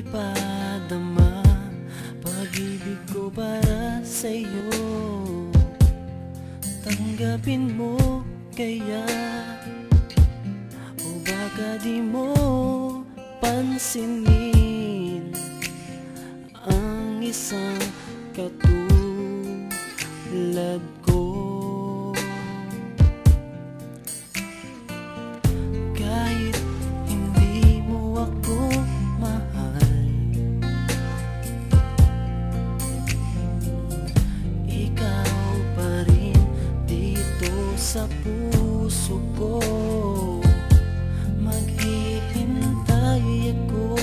ipadama pag-ibig ko para sa'yo. Tanggapin mo kaya, o baka di mo pansinin ang isang katulad ko. Kahit hindi mo ako mahal, ikaw pa rin dito sa puso ko. Maghihintay ako,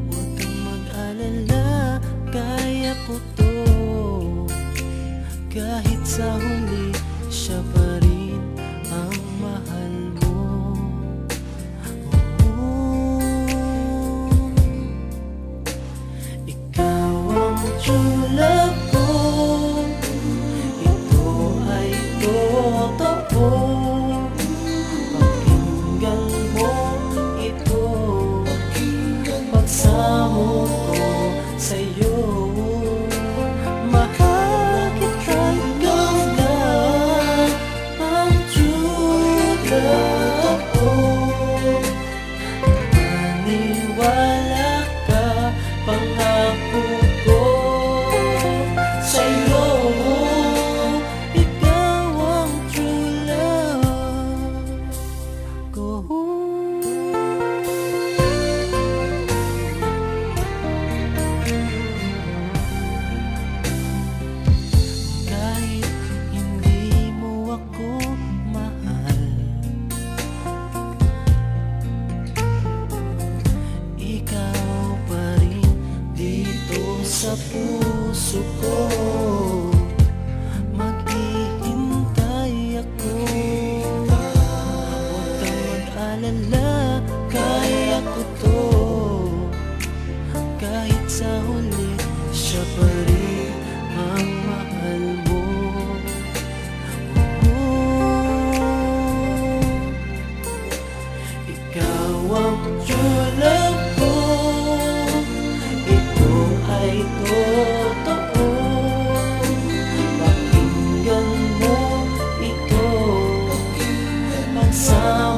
huwag kang mag-alala, kaya ko to. Kahit sa huli, siya pa rin ang mahal mo. Ikaw ang true love ko, ito ay totoo. Pakinggan mo ito, pagsamo ko sa'yo. Mahal kita ganda, ang true love ko. Maniwala ka, pangako ko sa'yo. Ikaw ang true love ko. Kahit hindi mo ako mahal, ikaw pa rin dito sa puso ko. Maghihintay ako, huwag kang mag-alala, kaya ko to. Kahit sa huli, siya pa rin ang mahal mo. Ikaw ang true love ko, ito ay totoo. Pakinggan mo ito, pagsama